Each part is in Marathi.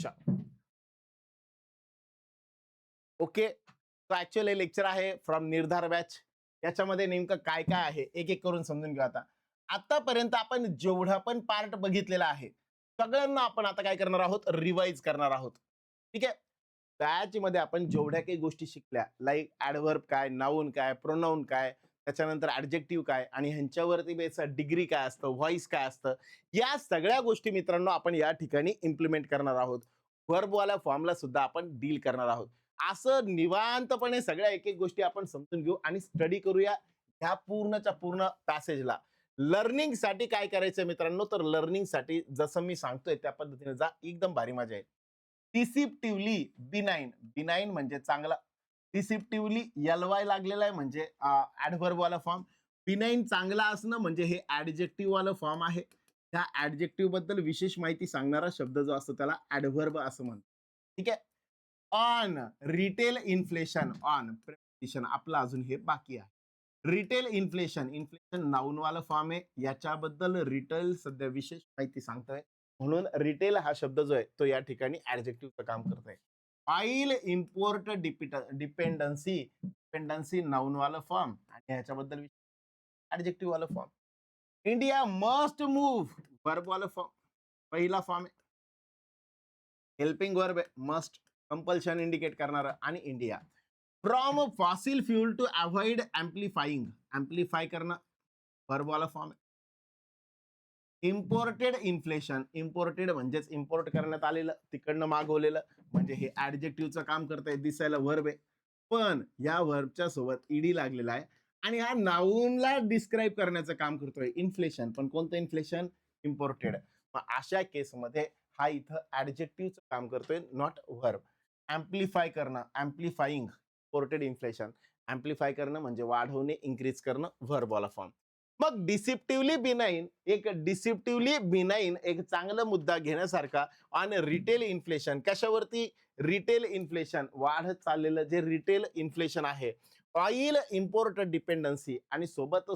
परीक्षा. ओके, तो ऍक्च्युअली हे लेक्चर आहे फ्रॉम निर्धार बॅच. याच्यामध्ये नेमकं काय काय आहे एक एक करून समजून घेऊ. आतापर्यंत आपण जेवढा पण पार्ट बघितलेला आहे सगळ्यांना आपण आता काय करणार आहोत, रिवाइज करणार आहोत. ठीक आहे, त्याच्यामध्ये आपण जेवढ्या काही गोष्टी शिकल्या, लाईक ऍडव्हर्ब काय, नाऊन काय, प्रोनाऊन काय, त्याच्यानंतर ऍडजेक्टिव्ह काय, आणि ह्यांच्यावरती बेस डिग्री काय असतं, व्हॉइस काय असतं, या सगळ्या गोष्टी मित्रांनो आपण या ठिकाणी इम्प्लिमेंट करणार आहोत. व्हर्बवाल्या फॉर्मला सुद्धा आपण डील करणार आहोत. असं निवांतपणे सगळ्या एक एक गोष्टी आपण समजून घेऊ आणि स्टडी करूया ह्या पूर्णच्या पूर्ण पॅसेजला. लर्निंग साठी काय करायचं मित्रांनो, तर लर्निंग साठी जसं मी सांगतोय त्या पद्धतीने जा, एकदम भारी मजा येईल. डिसिप्टिव्हली बिनाइन, बिनाइन म्हणजे चांगला, डिसिप्टिव्हली एलवाय लागलेला आहे म्हणजे ऍडव्हर्ब वाला फॉर्म. बिनाइन चांगला असणं म्हणजे हे ऍडजेक्टिव्ह वाला फॉर्म आहे. त्या ऍडजेक्टिव्ह बद्दल विशेष माहिती सांगणारा शब्द जो असतो त्याला ऍडव्हर्ब असं म्हणतात. ठीक आहे. On retail inflation, on preposition आपलं अजून हे बाकी आहे. रिटेल इन्फ्लेशन, इन्फ्लेशन नाउन वाला फॉर्म आहे. याच्याबद्दल रिटेल सध्या विशेष माहिती सांगतोय म्हणून रिटेल हा शब्द जो आहे तो या ठिकाणी ऍडजेक्टिव्हचं काम करत आहे. Oil import dependency, dependency noun वाला फॉर्म आणि ह्याच्याबद्दल ऍडजेक्टिव्ह वाला form. India must move, verb वाला फॉर्म, पहिला फॉर्म आहे. हेल्पिंग वर्ब आहे, मस्ट कंपल्शन इंडिकेट करणारा, आणि India. From fossil fuel to avoid amplifying, amplify करणं वर्ब वाला फॉर्म आहे. इम्पोर्टेड इन्फ्लेशन, इम्पोर्टेड म्हणजेच इम्पोर्ट करण्यात आलेलं, तिकडनं मागवलेलं, म्हणजे हे ऍडजेक्टिव्हचं काम करतंय. दिसायला वर्ब आहे पण या वर्बच्या सोबत ईडी लागलेला आहे आणि हा नाऊनला डिस्क्राईब करण्याचं काम करतोय. इन्फ्लेशन, पण कोणतं इन्फ्लेशन, इम्पोर्टेड. मग अशा केसमध्ये हा इथं ऍडजेक्टिव्हचं काम करतोय, नॉट वर्ब. एम्प्लिफाय करणं, एम्प्लिफाईंग, इम्पोर्टेड इन्फ्लेशन. एम्प्लिफाय करणं म्हणजे वाढवणे, इन्क्रीज करणं, वर्ब वाला फॉर्म. मग डिसिप्टिव्हली बिनाइन, एक डिसिप्टिव्हली बिनाइन एक चांगला मुद्दा घेण्यासारखा. ऑन रिटेल इन्फ्लेशन, कशावरती, रिटेल इन्फ्लेशन, वाढत चाललेलं जे रिटेल इन्फ्लेशन आहे. ऑइल इम्पोर्ट डिपेंडन्सी, आणि सोबत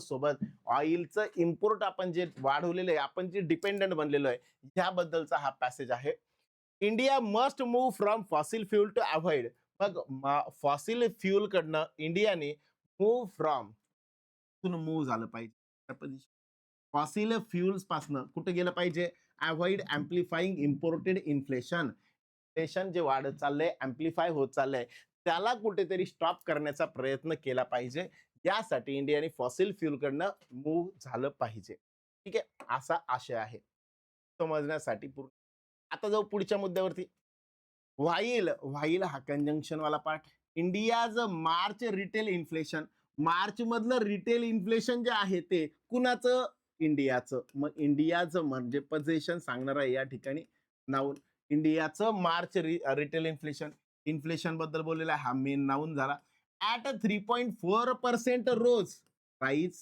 ऑइलचं इम्पोर्ट आपण जे वाढवलेलं आहे, आपण जे डिपेंडंट बनलेलो आहे, ह्याबद्दलचा हा पॅसेज आहे. India must move from fossil fuel to avoid, मग फॉसिल फ्यूल कडनं इंडियाने मूव्ह फ्रॉम, मूव्ह झालं पाहिजे. फॉसिल फ्युल्स पासनं कुठे गेलं पाहिजे, avoid amplifying imported inflation. Inflation जे वाढत चाललंय, एम्प्लिफाय होत चाललंय, त्याला कुठेतरी स्टॉप करण्याचा प्रयत्न केला पाहिजे. यासाठी इंडियाने फॉसिल फ्युल कडनं मूव्ह झालं पाहिजे. ठीक आहे, असा आशय आहे समजण्यासाठी पूर्ण. आता जाऊ पुढच्या मुद्द्यावरती. व्हाईल, व्हाईल हा कंजंक्शन वाला part. India's March retail inflation, March मधलं रिटेल इन्फ्लेशन जे आहे ते कुणाचं, इंडियाचं. मग इंडियाचं म्हणजे पोझिशन सांगणार आहे या ठिकाणी नाऊन. इंडियाचं मार्च रिटेल इन्फ्लेशन, इन्फ्लेशन बद्दल बोललेला आहे, हा मेन नाऊन झाला. ऍट 3.4% रोज, राईज,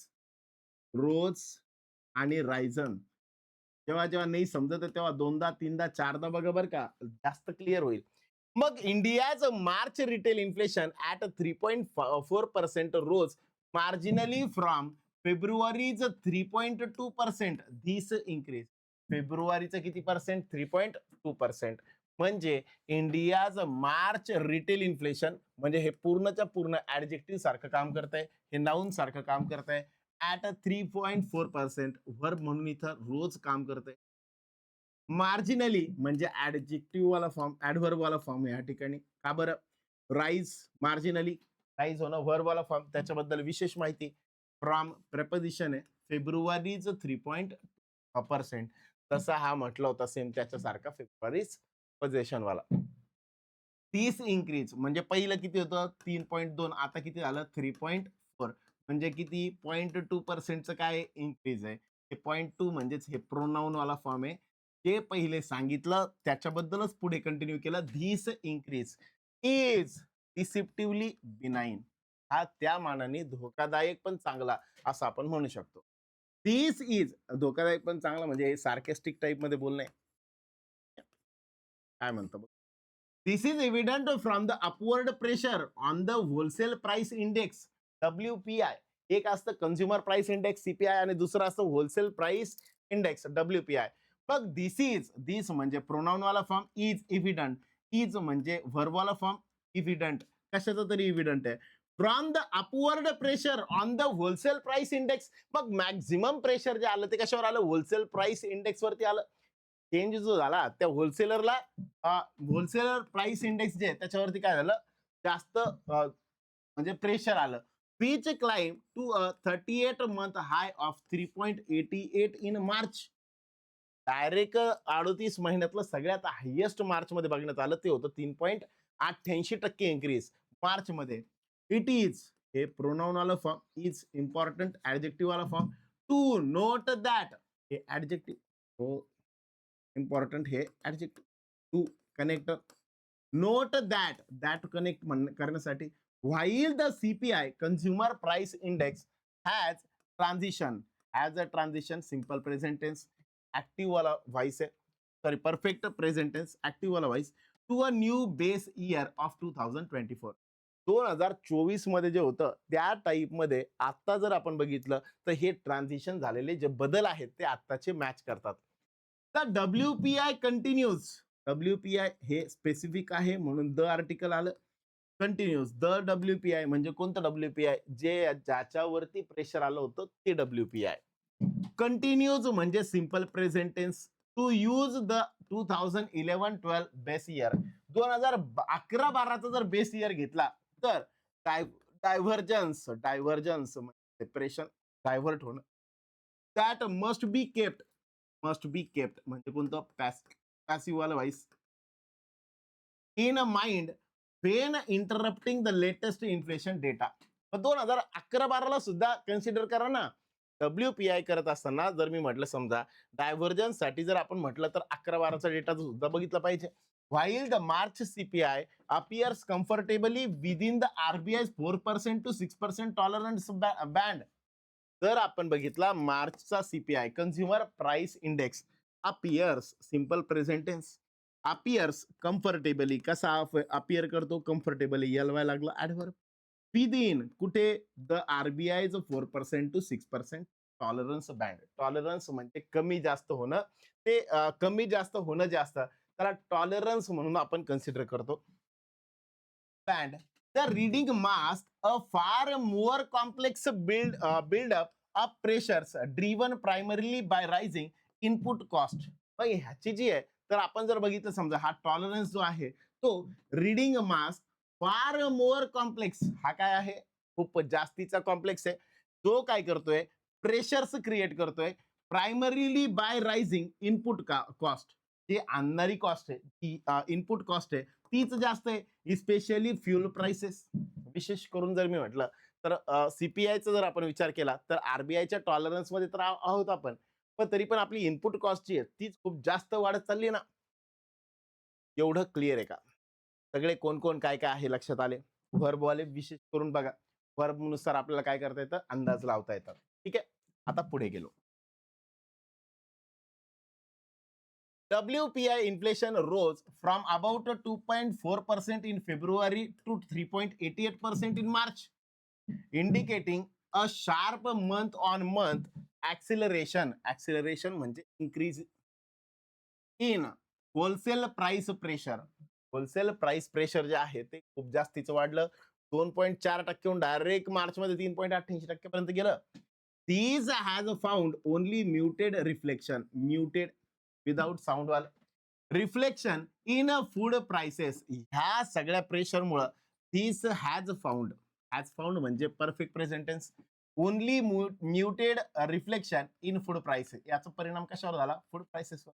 रोज आणि रायझन. जेव्हा जेव्हा नाही समजत तेव्हा दोनदा तीनदा चारदा बघा बरं का, जास्त क्लिअर होईल. मग India's March retail inflation at 3.4% rose, marginally from February's 3.2%, this increase. फेब्रुवारीचं किती पर्सेंट, 3.2%. म्हणजे इंडियाज मार्च रिटेल इन्फ्लेशन म्हणजे हे पूर्णच्या पूर्ण ऍडजेक्टिव्ह सारखं काम करतंय, हे नाऊन सारखं काम करतंय. ऍट 3.4% वर्ब म्हणून इथं रोज काम करतंय. मार्जिनली म्हणजे ऍडजेक्टिव्ह वाला फॉर्म, ऍडव्हर्ब वाला फॉर्म या ठिकाणी. का बरं, राईज, मार्जिनली राईज होणं, वर्ब वाला फॉर्म, त्याच्याबद्दल विशेष माहिती. फ्रॉम प्रेपोजिशन आहे, फेब्रुवारीज 3.2%, तसा हा म्हटला होता सेम त्याच्यासारखा फेब्रुवारीज पोझिशन वाला. 30 इन्क्रीज म्हणजे पहिलं किती होतं 3.2, आता किती झालं 3.4, म्हणजे किती 0.2%चं काय इन्क्रीज आहे. हे 0.2 म्हणजेच हे प्रोनाऊन वाला फॉर्म आहे. जे पहिले सांगितलं त्याच्याबद्दलच पुढे कंटिन्यू केलं. धिस इन्क्रीज इज डिसिप्टिव्हली बिनाइन, हा त्या मानाने धोकादायक पण चांगला असं आपण म्हणू शकतो. धिस इज धोकादायक पण चांगला म्हणजे हे सार्केस्टिक टाइप मध्ये बोलणं आहे. काय म्हणतो, this is evident from the upward pressure on the wholesale price index, WPI. एक असतं कन्झ्युमर प्राइस इंडेक्स CPI आणि दुसरं असतं होलसेल प्राइस इंडेक्स WPI. मग दिस म्हणजे प्रोनाउन वाला फॉर्म इज इव्हिडंट. इज म्हणजे व्हर्ब वाला फॉर्म इव्हिडंट. कशाचा तरी इव्हिडंट आहे. From the upward pressure on the wholesale price index. मग मॅक्झिमम प्रेशर जे आलं ते कशावर आलं? होलसेल प्राइस इंडेक्स वरती आलं. चेंज जो झाला त्या होलसेलरला होलसेलर प्राइस इंडेक्स जे त्याच्यावरती काय झालं? जास्त म्हणजे प्रेशर आलं. which climb to a 38 month high of 3.88 in March. Direct 38 महिन्यातलं सगळ्यात हायेस्ट मार्च मध्ये बघण्यात आलं ते होतं 3.88% इन्क्रीज मार्च मध्ये. इट इज हे प्रोनाउन वाला फॉर्म इज इम्पॉर्टंट ऍडजेक्टिव्ह वाला फॉर्म. टू नोट दॅट हे ऍडजेक्टिव्ह हो इम्पॉर्टंट हे adjective. To connector note that that connect करण्यासाठी while the CPI consumer price index has a transition simple present tense active वाला voice है sorry perfect present tense active वाला voice to a new base year of 2024. 2024 मध्ये जे होतं त्या टाईप मध्ये आता जर आपण बघितलं तर हे ट्रान्झिशन झालेले जे बदल आहेत ते आत्ताचे मॅच करतात. The WPI continues. WPI हे स्पेसिफिक आहे म्हणून द आर्टिकल आलं. कंटिन्यूस द WPI म्हणजे कोणतं WPI? जे ज्याच्यावरती प्रेशर आलं होतं ते WPI. कंटिन्यूज म्हणजे simple present tense. To use the 2011-12 base year. 2011-12चा जर बेस इयर घेतला तर डायव्हर्जन्स डायव्हर्जन्स सेपरेशन डायव्हर्ट होणं. दॅट मस्ट बी केप्ट म्हणजे कोणतं? पॅसिव्ह वाला voice in mind when interpreting the latest inflation data. 2011-12ला सुद्धा कन्सिडर करा ना. WPI करत असताना जर मी म्हटलं समजा डायव्हर्जन्स साठी जर आपण म्हटलं तर 11-12चा डेटा सुद्धा बघितला पाहिजे. while the March CPI appears comfortably within the RBI's 4% to 6% tolerance band. जर आपण बघितला मार्चचा CPI consumer price index appears simple present tense appears comfortably. कसा appear करतो? comfortably वाय लागला ऍडव्हर्ब. विदिन कुठे? The RBI 4% to 6% tolerance band. Tolerance म्हणजे कमी जास्त होणं. ते कमी जास्त होणं जे असतं त्याला टॉलरन्स म्हणून आपण कन्सिडर करतो. Band the reading mask a far more complex buildup of pressures driven primarily by rising input cost. ह्याची जी आहे तर आपण जर बघितलं समजा हा टॉलरन्स जो आहे तो रीडिंग मास फार मोर कॉम्प्लेक्स हा काय आहे? खूप जास्तीचा कॉम्प्लेक्स आहे. जो काय करतोय? प्रेशर्स क्रिएट करतोय primarily by rising input cost. जी आणणारी कॉस्ट आहे ती इनपुट कॉस्ट आहे तीच जास्त आहे स्पेशली फ्युल प्राइसेस. विशेष करून जर मी म्हटलं तर CPI चा जर आपण विचार केला तर RBIच्या टॉलरन्स मध्ये तर आहोत आपण पण तरी पण आपली इनपुट कॉस्ट जी आहे तीच खूप जास्त वाढत चालली ना. एवढं क्लिअर आहे का? सगळे कोण कोण काय काय आहे लक्षात आले? व्हर्बवाले विशेष करून बघा. व्हर्ब नुसार आपल्याला काय करता येतं? अंदाज लावता येतात. ठीक आहे. आता पुढे गेलो. WPI inflation rose from about 2.4% in February to 3.88% in March, indicating a sharp month-on-month acceleration. Acceleration म्हणजे increase in wholesale price pressure. Wholesale price pressure जे आहे ते खूप जास्तीचं वाढलं. 2.4% डायरेक्ट मार्च मध्ये 3.88% पर्यंत गेलं. These has found only muted reflection. Muted without sound वाला रिफ्लेक्शन इन फूड प्राइसेस. ह्या सगळ्या प्रेशर मुळे दिस हॅज फाउंड म्हणजे perfect present tense only muted reflection in food prices. याचा परिणाम कशावर झाला? फूड प्राइसेसवर.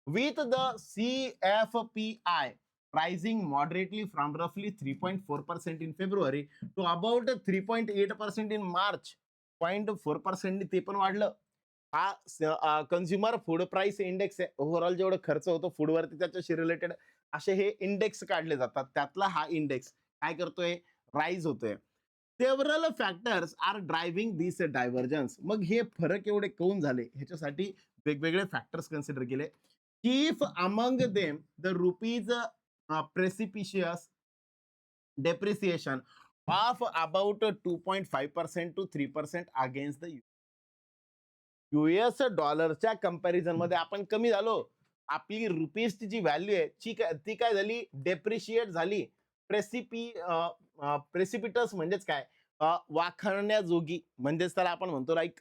With the CFPI rising moderately from roughly 3.4% in February to about 3.8% in March. 0.4% ते पण वाढलं. हा कन्झ्युमर फूड प्राइस इंडेक्स आहे. ओव्हरऑल जेवढं खर्च होतो फूडवरती त्याच्याशी रिलेटेड असे हे इंडेक्स काढले जातात. त्यातला हा इंडेक्स काय करतोय? राईज होतोय. Several factors are driving this divergence. मग हे फरक एवढे कोण झाले ह्याच्यासाठी वेगवेगळे फॅक्टर्स कन्सिडर केले. Chief among them the rupee's precipitous depreciation of about 2.5% to 3% against the US डॉलरच्या कंपॅरिझन मध्ये आपण कमी झालो. आपली रुपीजची जी व्हॅल्यू आहे ती काय झाली, डेप्रिशिएट झाली. प्रेसिपिटस म्हणजेच काय, वाखाणण्याजोगी, म्हणजेच त्याला आपण म्हणतो लाईक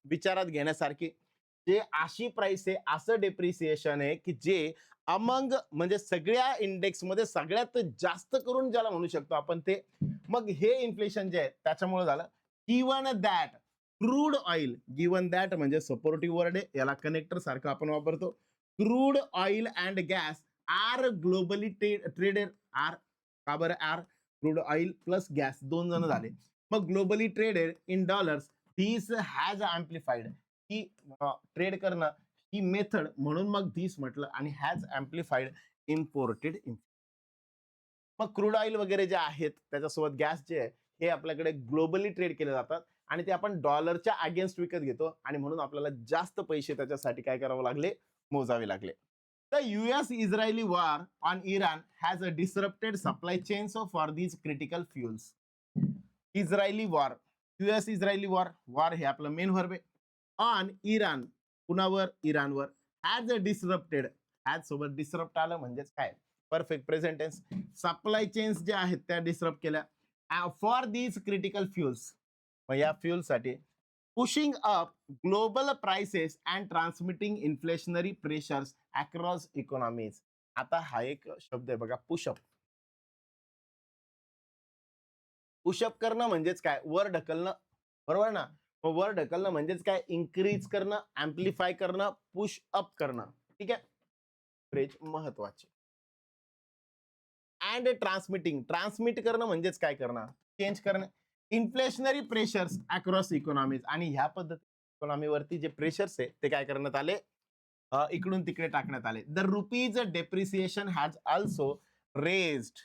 विचारात घेण्यासारखी. जे अशी प्राइस आहे, असं डेप्रिसिएशन आहे की जे अमंग म्हणजे सगळ्या इंडेक्स मध्ये सगळ्यात जास्त करून ज्याला म्हणू शकतो आपण ते. मग हे इन्फ्लेशन जे आहे त्याच्यामुळे झालं. Given that crude oil, given that म्हणजे सपोर्टिव्ह वर्ड आहे, याला कनेक्टर सारखं आपण वापरतो. Crude oil and gas are globally traded. Are का बरं are, crude oil plus gas दोन जण झाले. मग globally traded in dollars, this has amplified. ही ट्रेड करणं ही मेथड, म्हणून मग दिस म्हटलं, आणि हॅज अँप्लिफाईड इम्पोर्टेड. मग क्रूड ऑइल वगैरे जे आहेत त्याच्यासोबत गॅस जे आहे हे आपल्याकडे ग्लोबली ट्रेड केले जातात आणि ते आपण डॉलरच्या अगेन्स्ट विकत घेतो, आणि म्हणून आपल्याला जास्त पैसे त्याच्यासाठी काय करावं लागले, मोजावे लागले. The US-Israeli war on Iran has disrupted supply chains for these critical fuels. Israeli war, US Israeli war, war हे आपलं मेन व्हर्ब आहे. ऑन इराण, कुणावर, इराणवर. हॅज डिसरप्टेड, हॅज सोबत डिसरप्ट आलं म्हणजेच काय, perfect present tense. Supply chains ज्या आहेत त्या डिसरप्ट केल्या फॉर दीज क्रिटिकल फ्युल्स, मग या फ्युलसाठी. Pushing up global prices and transmitting inflationary pressures across economies. आता हा एक शब्द आहे बघा, पुशअप. पुशअप करणं म्हणजेच काय, वर ढकलणं, बरोबर ना. मग वर ढकलणं म्हणजेच काय, इन्क्रीज करणं, अँप्लिफाय करणं, पुश अप करणं. ठीक आहे, फ्रेज महत्वाचे. अँड ट्रान्समिटिंग, ट्रान्समिट करणं म्हणजेच काय करणं, चेंज करणं. इन्फ्लेशनरी प्रेशर्स अक्रॉस इकॉनॉमीज, आणि ह्या पद्धती इकॉनॉमीवरती जे प्रेशर्स आहे ते काय करण्यात आले, इकडून तिकडे टाकण्यात आले. The rupee's depreciation has also raised.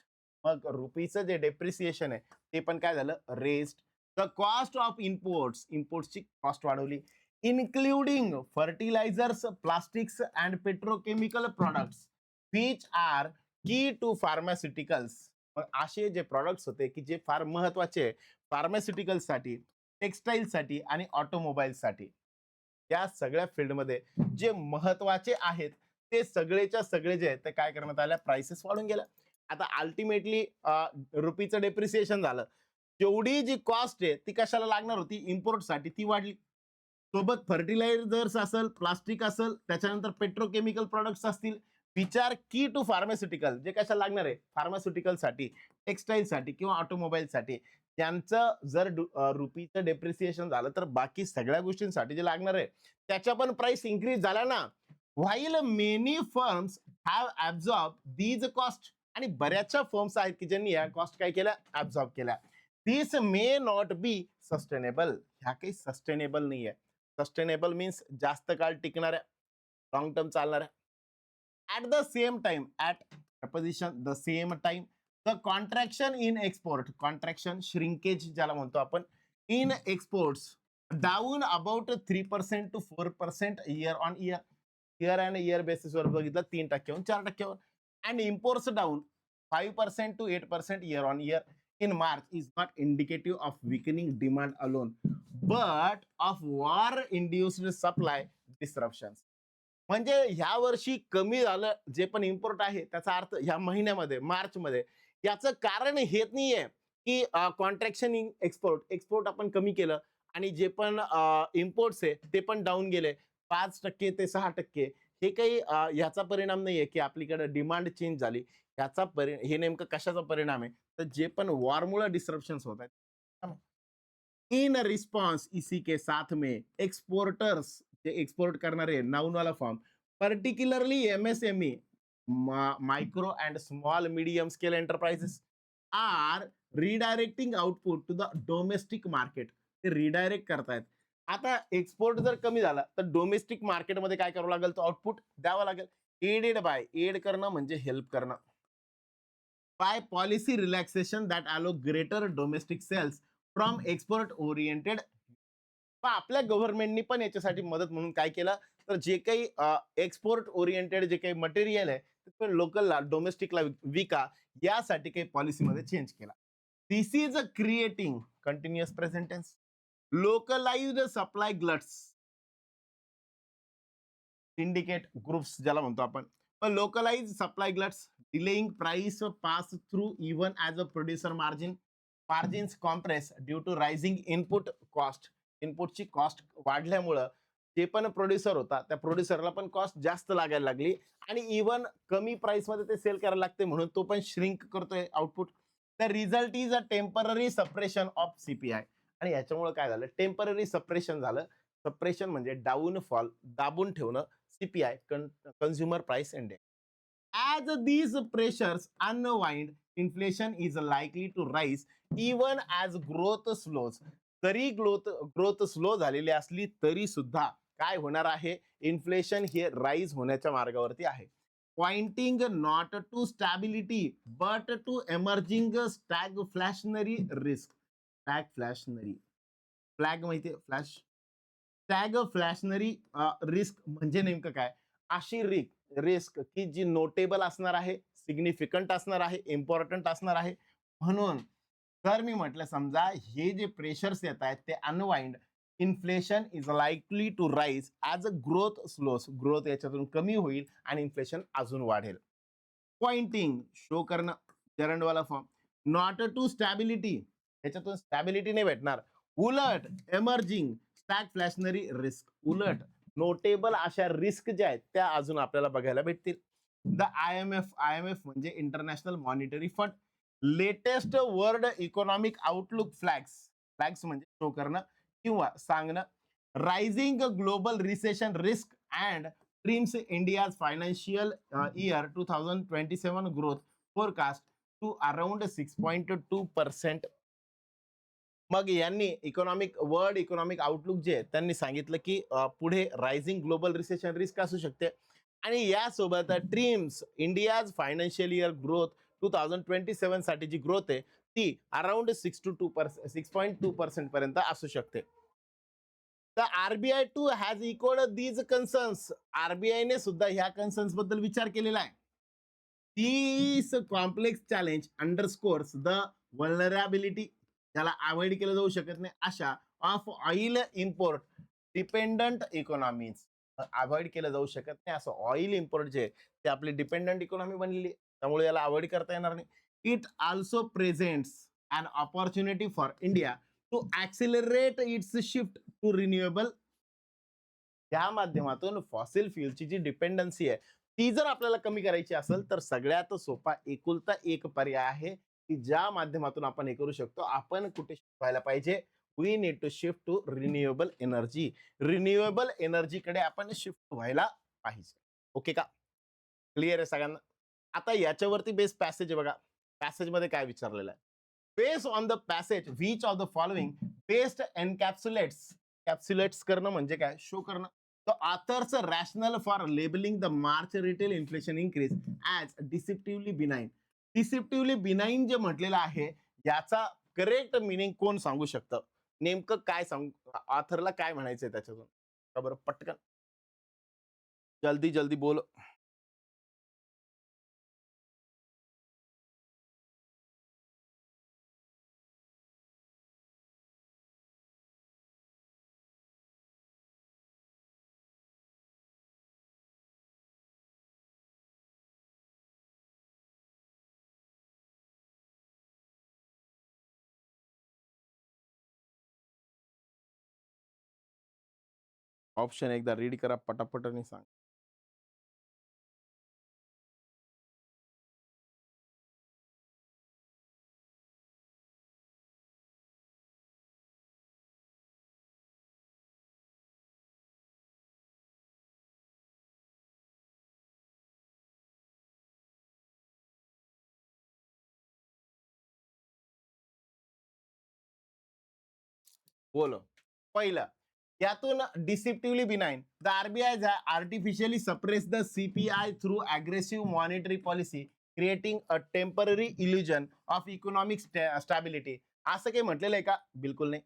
मग रुपीचं जे डेप्रिसिएशन आहे ते पण काय झालं, raised. The cost of imports, इम्पोर्ट्सची कॉस्ट वाढवली. Including fertilisers, plastics and petrochemical products which are key to pharmaceuticals. मग असे जे प्रॉडक्ट्स होते की जे फार महत्वाचे फार्मास्युटिकल्स साठी, टेक्सटाईल साठी आणि ऑटोमोबाईल साठी, या सगळ्या फील्डमध्ये जे महत्वाचे आहेत ते सगळेच्या सगळे जे आहेत ते काय करण्यात आल्या, प्राइसेस वाढून गेल्या. आता अल्टिमेटली रुपीचं डेप्रिसिएशन झालं, जेवढी जी कॉस्ट आहे ती कशाला लागणार होती, इम्पोर्ट साठी, ती वाढली. सोबत फर्टिलायझर्स असेल, प्लास्टिक असेल, त्याच्यानंतर पेट्रोकेमिकल प्रोडक्ट्स असतील, विचार की टू फार्मास्युटिकल, जे कशाला लागणार आहे, फार्मास्युटिकल साठी, टेक्सटाईल साठी किंवा ऑटोमोबाईल साठी. त्यांचं जर रुपीचं डेप्रिसिएशन झालं तर बाकी सगळ्या गोष्टींसाठी जे लागणार आहे त्याच्या पण प्राइस इन्क्रीज झाला ना. While many firms have absorb these cost, आणि बऱ्याचशा फर्म्स आहेत की ज्यांनी या कॉस्ट काय केल्या, ऍब्झॉर्ब केल्या. This may not be sustainable, ह्या काही सस्टेनेबल नाहीये. सस्टेनेबल मीन्स जास्त काळ टिकणाऱ्या, लॉंग टर्म चालणाऱ्या. At the same time, at proposition the same time, the contraction in export, contraction shrinkage ज्याला म्हणतो आपण, in exports down about 3% to 4% year on year. Year and year बेसिसवर बघितलं 3%हून 4%वर. And imports down 5% to 8% year on year in March is not indicative of weakening demand alone, but of war-induced supply disruptions. म्हणजे ह्या वर्षी कमी झालं जे पण इम्पोर्ट आहे त्याचा अर्थ ह्या महिन्यामध्ये, मार्च मध्ये, याचं कारण हेच नाहीये की कॉन्ट्रॅक्शन इन एक्सपोर्ट, एक्सपोर्ट आपण कमी केलं आणि जे पण इम्पोर्ट्स आहे ते पण डाऊन गेले 5% ते 6%. हे काही ह्याचा परिणाम नाहीये की आपल्याकडे डिमांड चेंज झाली. ह्याचा हे नेमकं कशाचा परिणाम आहे, तर जे पण वॉरमुळे डिस्ट्रप्शन्स होत आहेत. इन रिस्पॉन्स, इसी के साथ में एक्सपोर्टर्स, जे एक्सपोर्ट करणारे, नाउन वाला form, particularly MSME, micro and small medium scale enterprises, are redirecting output to the domestic market. ते रिडायरेक्ट करतायत. आता एक्सपोर्ट जर कमी झाला तर डोमेस्टिक मार्केटमध्ये काय करावं लागेल, तो आउटपुट द्यावा लागेल. एडेड बाय, एड करणं म्हणजे हेल्प करणं. By policy relaxation that allow greater domestic sales from export oriented. आपल्या गव्हर्नमेंटनी पण याच्यासाठी मदत म्हणून काय केलं, तर जे काही एक्सपोर्ट ओरिएंटेड जे काही मटेरियल आहे ते लोकलला, डोमेस्टिकला विका, यासाठी काही पॉलिसीमध्ये चेंज केला. This is a creating, continuous present tense, localised supply gluts. Syndicate groups ज्याला म्हणतो आपण. पण localise supply gluts delaying price pass through even as a producer margins compress due to rising input cost. इनपुटची कॉस्ट वाढल्यामुळं जे पण प्रोड्युसर होता त्या प्रोड्युसरला पण कॉस्ट जास्त लागायला लागली आणि इवन कमी प्राइस मध्ये ते सेल करायला लागते म्हणून तो पण श्रिंक करतोय output. The result is a temporary suppression of CPI. आणि याच्यामुळे काय झालं, टेम्पररी सप्रेशन झालं. सप्रेशन म्हणजे डाऊनफॉल, दाबून ठेवणं CPI, consumer price index. As these pressures unwind, inflation is likely to rise even as growth slows. तरी ग्रोथ स्लो झालेली असली तरी सुद्धा काय होणार आहे, इन्फ्लेशन हे राईज होण्याच्या मार्गावरती आहे. Pointing not to stability but to emerging stagflationary risk. Stagflationary, flag माहितीये, फ्लॅश. स्टॅगफ्लॅशनरी रिस्क म्हणजे नेमकं काय, अशी रिस्क की जी नोटेबल असणार आहे, सिग्निफिकंट असणार आहे, इम्पॉर्टंट असणार आहे. म्हणून जर मी म्हटलं समजा हे जे प्रेशर्स येत आहेत ते unwind, inflation is likely to rise as a growth slows, growth याच्यातून कमी होईल आणि इन्फ्लेशन अजून वाढेल. पॉइंटिंग शो करणं, जरंडवाला फॉर्म. नॉट टू स्टॅबिलिटी, याच्यातून स्टॅबिलिटी नाही भेटणार. उलट एमर्जिंग स्टॅगफ्लॅशनरी रिस्क, उलट नोटेबल अशा रिस्क ज्या आहेत त्या अजून आपल्याला बघायला भेटतील. द आयएमएफ म्हणजे international monetary fund latest world economic outlook flags म्हणजे शो करणं किंवा सांगणं. Rising global recession risk and trims India's financial year 2027 growth forecast to around 6.2%. मग यांनी वर्ल्ड इकॉनॉमिक आउटलुक जे त्यांनी सांगितलं की पुढे रायझिंग ग्लोबल रिसेशन रिस्क असू शकते आणि यासोबत TRIMS India's financial year growth 2027 साठी जी ग्रोथ आहे ती अराउंड 6.2% पर्यंत असू शकते. The RBI too has echoed these concerns. RBI ने सुद्धा ह्या कन्सर्न्स बद्दल विचार केलेला आहे. This complex challenge underscores the vulnerability, त्याला अवॉइड केलं जाऊ शकत नाही अशा of oil import dependent economies. Avoid केलं जाऊ शकत नाही असं ऑइल इम्पोर्ट जे ते आपली डिपेंडंट इकॉनॉमी बनलेली, त्यामुळे याला अवॉइड करता येणार नाही. It also presents an opportunity for India to accelerate its shift to renewable. त्या माध्यमातून फॉसिल फ्युलची जी डिपेंडन्सी आहे ती जर आपल्याला कमी करायची असेल तर सगळ्यात सोपा एकुलता एक पर्याय आहे की ज्या माध्यमातून आपण हे करू शकतो. आपण कुठे शिकवायला पाहिजे, we need to shift to renewable energy. Renewable एनर्जीकडे आपण शिफ्ट व्हायला पाहिजे. ओके का, क्लिअर आहे सगळ्यांना? आता याच्यावरती बेस पॅसेज आहे बघा. पॅसेज मध्ये काय विचारलेलं आहे, based on the passage which of the following best encapsulates करणं म्हणजे काय, शो करणं. The author's rationale for labeling the March retail inflation increase as deceptively benign. Deceptively benign जे म्हटलेलं आहे याचा करेक्ट मिनिंग कोण सांगू शकतं, नेमकं काय सांगू, ऑथरला काय म्हणायचंय त्याच्यातून का बरं, पटकन जल्दी जल्दी बोल. ऑप्शन एकदा रीड करा पटापट आणि सांग. बोलो. पहिलं, यातून deceptively benign the RBI artificially suppress the CPI through aggressive monetary policy creating a temporary illusion of economic stability. असं काही म्हटलेलं आहे का, बिलकुल नाही.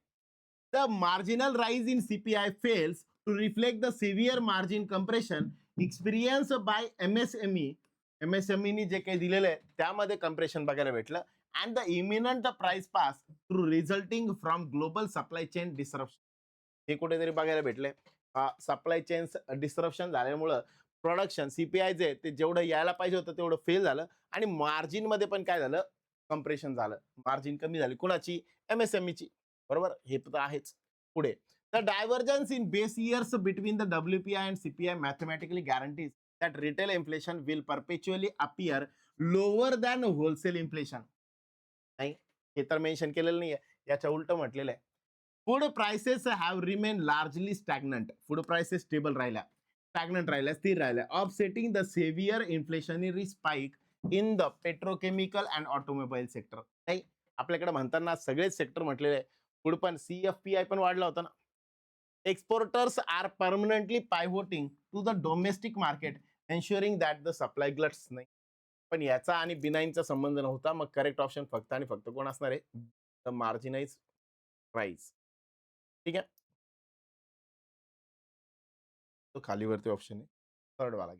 The marginal rise in CPI fails to reflect the severe margin compression experience by एमएसएमईनी जे काही दिलेलं आहे त्यामध्ये कम्प्रेशन बघायला भेटलं. And the imminent price pass through resulting from global supply chain disruption, हे कुठेतरी बघायला भेटले. सप्लाय चेन डिस्ट्रप्शन झाल्यामुळं प्रोडक्शन सीपीआय जे ते जेवढं यायला पाहिजे होतं तेवढं फेल झालं आणि मार्जिन मध्ये पण काय झालं, कम्प्रेशन झालं. मार्जिन कमी झाली. कुणाची? एमएसएमईची. बरोबर, हे तर आहेच. पुढे, the divergence in base years between the WPI and CPI mathematically guarantees that retail inflation will परपेच्युअली appear lower than wholesale inflation. नाही, हे तर मेन्शन केलेलं नाहीये, याच्या उलट म्हटलेलं आहे. Food prices have remain largely stagnant. Food prices stable राहिल्या, स्टॅग्नंट राहिल्या, स्थिर राहिल्या, offsetting the severe inflationary spike in the petrochemical and automobile sector. नाही, आपल्याकडे म्हणताना सगळेच सेक्टर म्हटलेले आहे. फूड पण, सीएफपीआय पण वाढला होता ना. Exporters are permanently pivoting to the domestic market ensuring that the supply gluts. नाही, पण याचा आणि बिनाईनचा संबंध नव्हता. मग करेक्ट ऑप्शन फक्त आणि फक्त कोण असणार आहे? The marginalise price. ठीक आहे, तो खालीवरती ऑप्शन आहे, थर्ड वाला.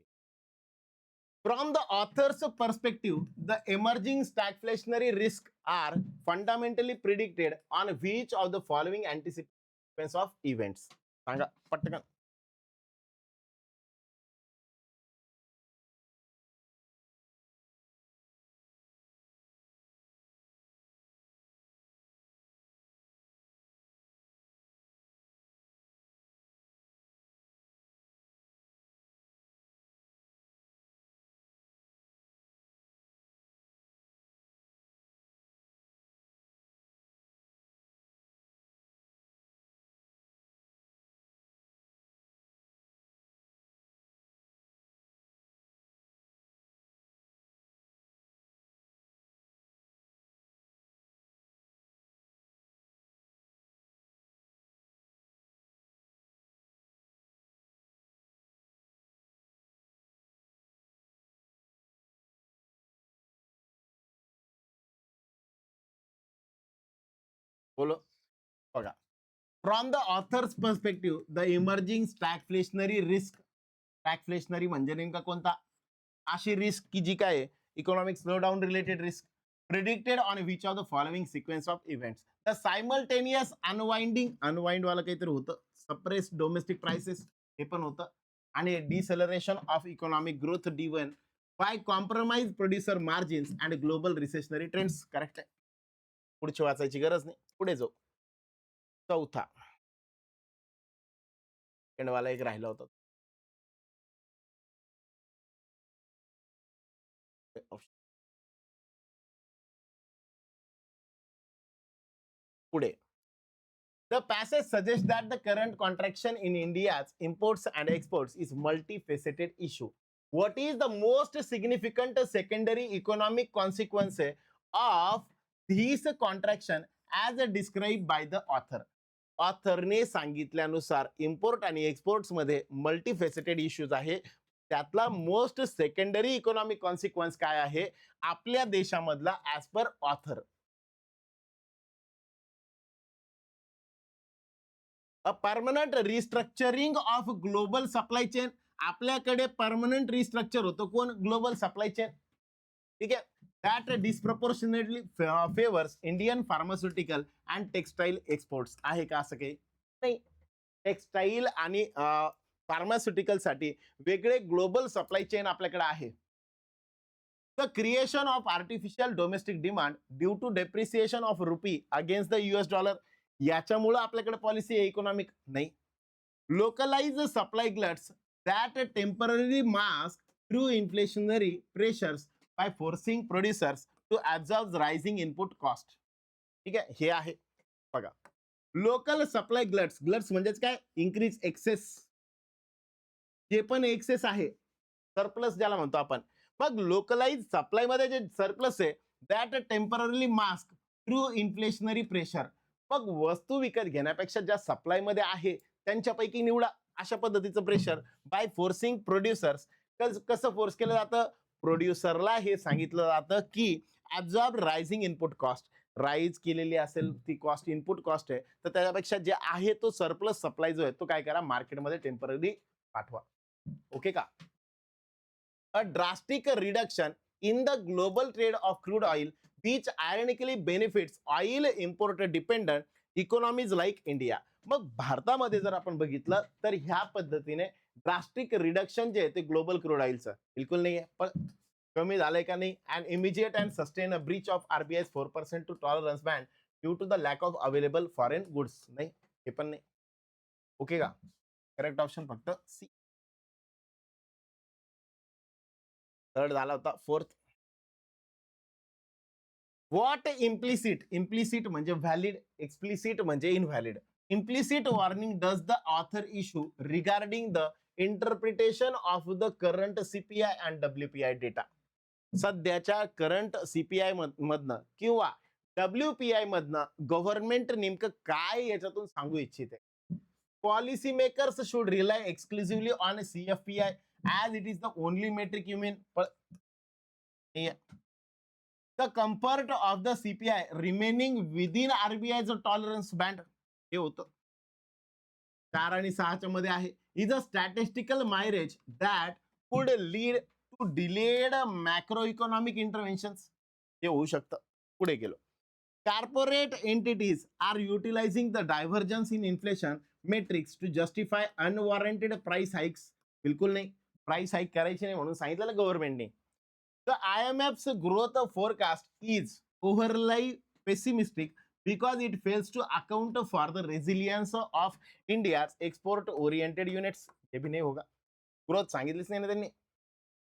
From the author's perspective, the emerging stagflationary risks are fundamentally predicted on which of the following anticipations of events? सांगा पटकन. बोलो बघा. From the author's perspective the emerging stagflationary risk. Stagflationary म्हणजे नेमका कोणता? अशी रिस्क की जी काय economic slow down related risk predicted on which of the following sequence of events. The simultaneous unwinding, unwind वाला काहीतरी होतं, सप्रेस डोमेस्टिक प्राइसेस हे पण होतं, आणि deceleration of economic growth driven by compromise producer margins and global recessionary trends. Correct आहे, पुढची वाचायची गरज नाही. पुढे जाऊ. चौथा सेकंडवाला एक राहिला होता. पुढे, the passage suggests that the current contraction in India's imports and exports is multifaceted issue. What is the most significant secondary economic consequence of this contraction as described by the author? ऑथरने सांगितल्यानुसार इम्पोर्ट आणि एक्सपोर्ट्स मध्ये मल्टीफेसेटेड इश्यूज आहे. त्यातला मोस्ट सेकंडरी इकॉनॉमिक कॉन्सिक्वन्स काय आहे आपल्या देशामधला as per author? A permanent restructuring of global supply chain. आपल्याकडे परमनंट रिस्ट्रक्चर होतं, कोण? Global supply chain. ठीक आहे, that disproportionately favours Indian pharmaceutical and textile exports. आहे का असं काही? नाही. टेक्सटाईल आणि फार्मास्युटिकल साठी वेगळे ग्लोबल सप्लाय चेन आपल्याकडे आहे. The creation of artificial domestic demand due to depreciation of rupee against the US dollar, याच्यामुळे आपल्याकडे पॉलिसी आहे इकॉनॉमिक. नाही. Localise supply gluts that temporary mask through inflationary pressures by forcing producers to absorb rising input cost. ठीक आहे, हे आहे बघा. लोकल सप्लाय ग्लट्स, ग्लट्स म्हणजेच काय? इन्क्रीज एक्सेस, जे पण एक्सेस आहे, सरप्लस ज्याला म्हणतो आपण. मग लोकलाइज सप्लाय मध्ये जे सरप्लस आहे that temporary mask through inflationary pressure. मग वस्तू विकत घेण्यापेक्षा ज्या सप्लाय मध्ये आहे त्यांच्यापैकी निवडा, अशा पद्धतीचं प्रेशर बाय फोर्सिंग प्रोड्युसर्स. कसं फोर्स केलं जातं? प्रोड्युसरला हे सांगितलं जातं की absorb rising input cost. Rise केलेली असेल ती कॉस्ट, इनपुट कॉस्ट आहे, तर त्याच्यापेक्षा जे आहे तो सरप्लस सप्लाय जो आहे तो काय करा, मार्केटमध्ये टेम्पररी पाठवा. ओके का? A drastic reduction in the global trade of crude oil, which ironically benefits oil import dependent economies like India. मग भारतामध्ये जर आपण बघितलं तर ह्या पद्धतीने ड्रास्टिक रिडक्शन जे आहे ते ग्लोबल क्रूड ऑइलचं बिलकुल नाहीये, पण कमी झालंय का नाही. And immediate and sustain a breach of RBI 4% to tolerance band due to the lack of available foreign goods, नाही हे पण नाही. ओके का? करेक्ट ऑप्शन फक्त सी. थर्ड झाला होता. फोर्थ, व्हॉट इम्प्लिसिट, इम्प्लिसिट म्हणजे व्हॅलिड, एक्सप्लिसिट म्हणजे invalid. Implicit warning does the author issue regarding the interpretation of the current CPI and WPI data. सध्याच्या करंट सीपीआय मधनं किंवा डब्ल्यूपीआय मधनं गव्हर्नमेंट नेमकं काय याच्यातून सांगू इच्छिते. Policy makers should rely exclusively on CFPI as it is the only metric you mean. The comfort of the CPI remaining within RBI's tolerance band हे होतं. 4 आणि 6च्या मध्ये आहे. is a statistical mileage that could lead to delayed macroeconomic interventions. हे होऊ शकतं. पुढे गेलो. Corporate entities are utilizing the divergence in inflation metrics to justify unwarranted price hikes. बिलकुल नाही. प्राइस हाईक करायची नाही म्हणून सांगितलं गव्हर्नमेंटने. The IMF's growth forecast is overly pessimistic because it fails to account for the resilience of India's export oriented units. हे भी नहीं होगा. ग्रोथ सांगितलीच नाही ना त्यांनी.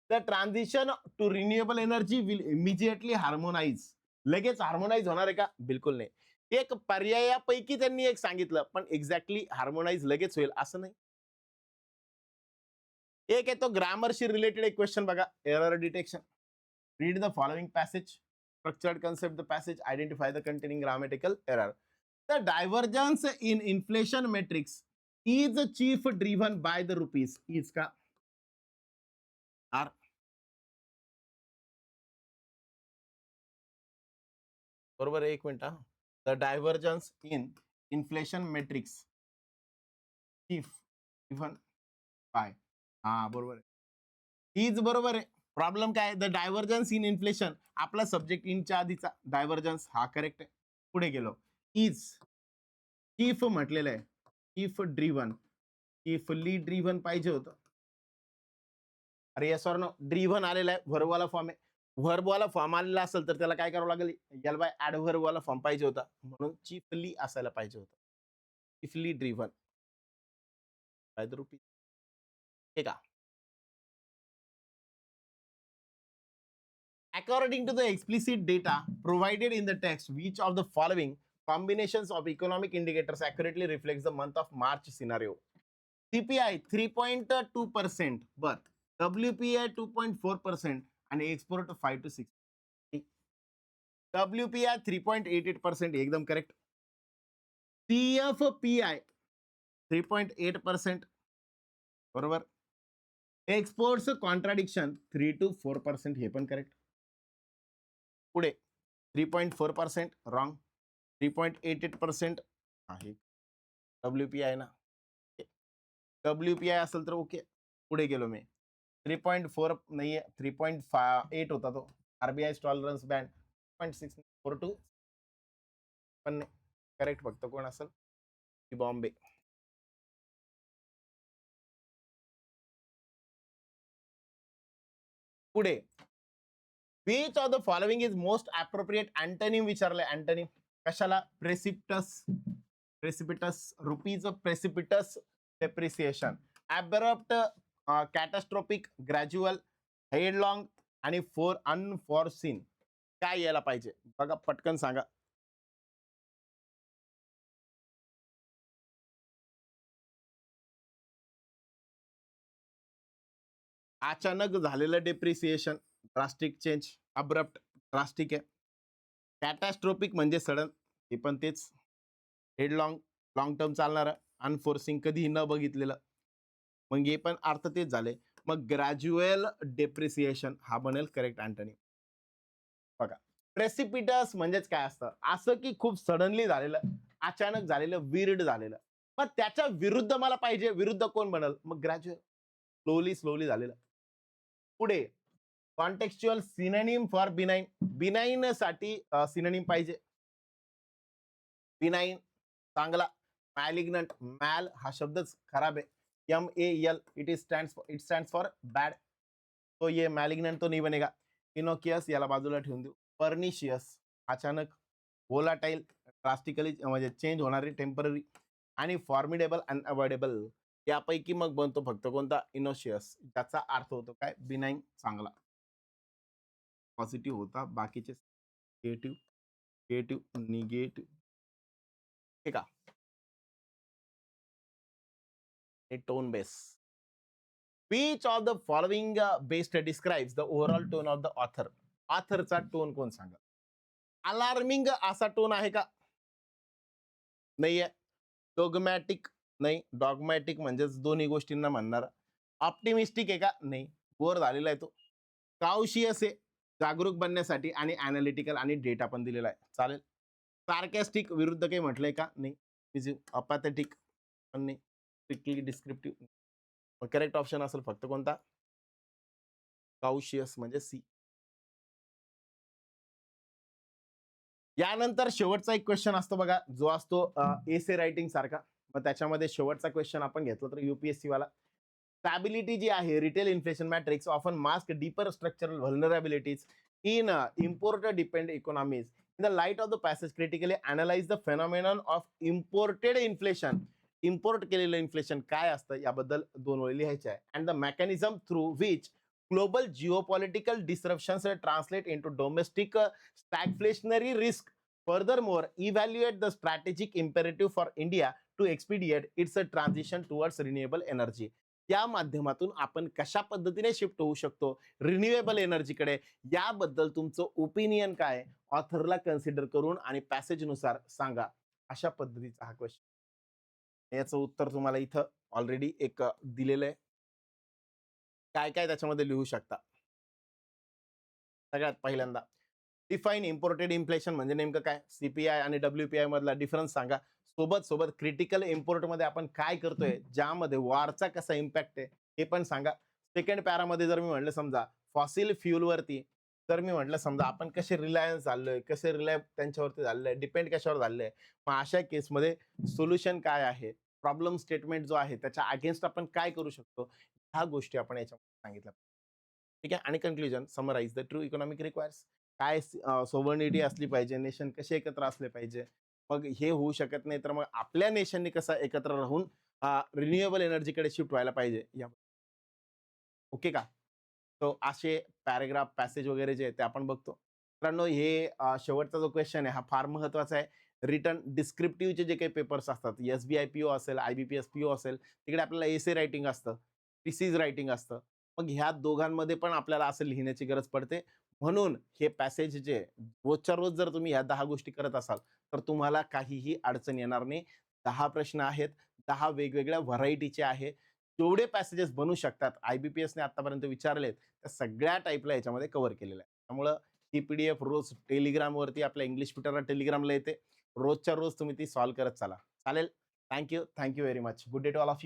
The transition to renewable energy will immediately harmonise. लगेच हार्मोनाइज होणार आहे का? बिलकुल नाही. एक पर्यायापैकी त्यांनी एक सांगितलं, पण एक्झॅक्टली हार्मोनाइज लगेच होईल असं नाही. एक आहे तो ग्रामरशी रिलेटेड एक क्वेश्चन बघा. Error detection. Read the following passage. Structured concept the passage. Identify the containing grammatical error. The divergence in inflation matrix is chief driven by the rupees. Is का? आर. बरोबर आहे. एक minute. The divergence in inflation matrix chief driven by. हा बरोबर आहे. हीच बरोबर आहे. प्रॉब्लेम काय? द डायव्हर्जन्स इन इन्फ्लेशन आपला सब्जेक्ट इनच्या आधीचा डायव्हर्जन्स हा करेक्ट आहे. पुढे गेलो. इज चीफ म्हटलेलं आहे. Chief driven. चीफली ड्रिव्हन पाहिजे होतं. अरे येस ऑर नो. ड्रिव्हन आलेला आहे. व्हर्बवाला फॉर्म आहे. व्हर्बवाला फॉर्म आलेला असेल तर त्याला काय करावं लागेल? एल बाय ऍडव्हर्बवाला फॉर्म पाहिजे होता, म्हणून चीफली असायला पाहिजे होतं. Chiefly driven by the rupees. हे का? According to the explicit data provided in the text, which of the following combinations of economic indicators accurately reflects the month of March scenario? CPI 3.2%, but WPI 2.4% and export 5 to 6. WPI 3.88% एकदम करेक्ट. CFPI 3.8% बरोबर. एक्सपोर्ट्स कॉन्ट्राडिक्शन 3 to 4% हे पण करेक्ट. पुढे 3.4% रॉंग. 3.88% आहे. WPI ना. WPI असेल तर ओके. पुढे गेलो मी. 3.4 नाहीये. 3.8 होता तो. आरबीआय टॉलरन्स बँड 0.642 पण नाही. करेक्ट फक्त कोण असेल? बॉम्बे. पुढे which of the following is most appropriate antonym विचारलंय. antonym कशाला? precipitous. precipitous rupees precipitous depreciation. abrupt, catastrophic, gradual, headlong आणि for unforeseen. काय यायला पाहिजे बघा, पटकन सांगा. अचानक झालेलं depreciation, drastic change. Abrupt drastic आहे. कॅटास्ट्रोपिक म्हणजे सडन, हे पण तेच. हेडलॉंग लॉंग टर्म चालणारं. अनफोर्सिंग कधीही न बघितलेलं, मग हे पण अर्थ तेच झाले. मग ग्रॅज्युअल डेप्रिसिएशन हा बनेल करेक्ट अँटोनिम. बघा प्रेसिपिटस म्हणजेच काय असतं? असं की खूप सडनली झालेलं, अचानक झालेलं, विर्ड झालेलं. पण त्याच्या विरुद्ध मला पाहिजे. विरुद्ध कोण बनल? मग ग्रॅज्युअल, स्लोली स्लोली झालेलं. पुढे कॉन्टेक्स्च्युअल सिनोनिम फॉर बिनाइन. बिनाइन साठी सिनोनिम पाहिजे. बिनाइन चांगला. मॅलिग्नंट, मॅल हा शब्दच खराब है, MAL, it stands for bad, तो ये मॅलिग्नंट तो नहीं बनेगा. इनोकियस याला बाजूला ठेवून देऊ. पर्निशियस अचानक, व्होलाटाईल ड्रास्टिकली म्हणजे चेंज होणारी, टेम्पररी, आणि फॉर्मिडेबल अनअवॉइडेबल यापैकी मग बनतो फक्त कोणता, इनोशियस, ज्याचा अर्थ होतो काय, बिनाईन, चांगला, पॉझिटिव्ह होता, बाकीचे निगेटिव्ह, निगेटिव्ह, निगेटिव्ह. ठीक आहे. Tone base. Which of the following best describes the overall tone of the author? ऑथरचा टोन कोण सांगा. अलार्मिंग असा टोन आहे का, नाहीये. डोगमॅटिक नाही, डॉगमॅटिक म्हणजेच दोन्ही गोष्टींना म्हणणार. ऑप्टिमिस्टिक आहे का, नाही, बोर झालेला आहे तो. काउशियस आहे, जागरूक बनण्यासाठी, आणि अनालिटिकल आणि डेटा पण दिलेला आहे, चालेल. सार्कॅस्टिक विरुद्ध काही म्हटलंय का, नाही. अपॅथेटिक पण नाही. Strictly descriptive. करेक्ट ऑप्शन असेल फक्त कोणता, काउशियस म्हणजे सी. यानंतर शेवटचा एक क्वेश्चन असतो बघा, जो असतो एसे रायटिंग सारखा. मग त्याच्यामध्ये शेवटचा क्वेश्चन आपण घेतला तर युपीएससी वाला. स्टॅबिलिटी जी आहे, retail inflation matrix often mask deeper structural vulnerabilities in import depend economies. In the light of the passage critically analyse the phenomenon of imported inflation. Import केलेलं इन्फ्लेशन काय असतं याबद्दल 2 ओळी लिहायच्या आहे. And the mechanism through which global geopolitical disruptions translate into domestic stagflationary risk. Furthermore, evaluate the strategic imperative for India to expedite its transition towards renewable energy. या माध्यमातून आपण कशा पद्धतीने शिफ्ट होऊ शकतो रिन्युएबल एनर्जीकडे, याबद्दल तुमचं ओपिनियन काय, ऑथरला कन्सिडर करून आणि पॅसेज नुसार सांगा. अशा पद्धतीचा हा क्वेश्चन. याचं उत्तर तुम्हाला इथं ऑलरेडी एक दिलेलं आहे. काय काय त्याच्यामध्ये लिहू शकता. सगळ्यात पहिल्यांदा डिफाईन इम्पोर्टेड इन्फ्लेशन म्हणजे नेमकं काय, सीपीआय आणि डब्ल्यूपीआय मधला डिफरन्स सांगा. सोबत सोबत क्रिटिकल इम्पोर्ट मध्ये आपण काय करतोय, ज्यामध्ये वॉरचा कसा इम्पॅक्ट आहे हे पण सांगा. सेकंड पॅरामध्ये जर मी म्हटलं समजा फॉसिल फ्युल वरती, तर मी म्हटलं समजा आपण कसे रिलायन्स झालोय, कसे रिलाय त्यांच्यावरती झालेलं डिपेंड कशावर झालेलं आहे. मग अशा केसमध्ये सोल्युशन काय आहे, प्रॉब्लेम स्टेटमेंट जो आहे त्याच्या अगेन्स्ट आपण काय करू शकतो, ह्या गोष्टी आपण याच्यामध्ये सांगितल्या. ठीक आहे. आणि conclusion, summarise the true economic requires. काय सोवर्निटी असली पाहिजे, नेशन कसे एकत्र असले पाहिजे. मग हे होऊ शकत नाही तर मग आपल्या नेशनने कसं एकत्र राहून रिन्युएबल एनर्जीकडे शिफ्ट व्हायला पाहिजे. ओके का. तो असे पॅरेग्राफ पॅसेज वगैरे जे आहे ते आपण बघतो. मित्रांनो, हे शेवटचा जो क्वेश्चन आहे हा फार महत्वाचा आहे. रिटर्न डिस्क्रिप्टिव्हचे जे काही पेपर्स असतात, एसबीआय पीओ असेल, आयबीपीएस पीओ असेल, तिकडे आपल्याला एसे रायटिंग असतं, थिसिस रायटिंग असतं. मग ह्या दोघांमध्ये पण आपल्याला असं लिहिण्याची गरज पडते. म्हणून हे पॅसेज जे रोजच्या रोज जर तुम्ही ह्या 10 गोष्टी करत असाल तर तुम्हाला काहीही अडचण येणार नाही. 10 प्रश्न आहेत, 10 वेगवेगळ्या व्हरायटीचे आहे. जेवढे पॅसेजेस बनू शकतात आयबीपीएसने आतापर्यंत विचारलेत त्या सगळ्या टाईपला याच्यामध्ये कव्हर केलेलं आहे. त्यामुळं ही पीडीएफ रोज टेलिग्रामवरती आपल्या इंग्लिश ट्विटरला टेलिग्रामला येते. रोजच्या रोज तुम्ही ती सॉल्व्ह करत चला. चालेल. Thank you very much. Good day to all of you.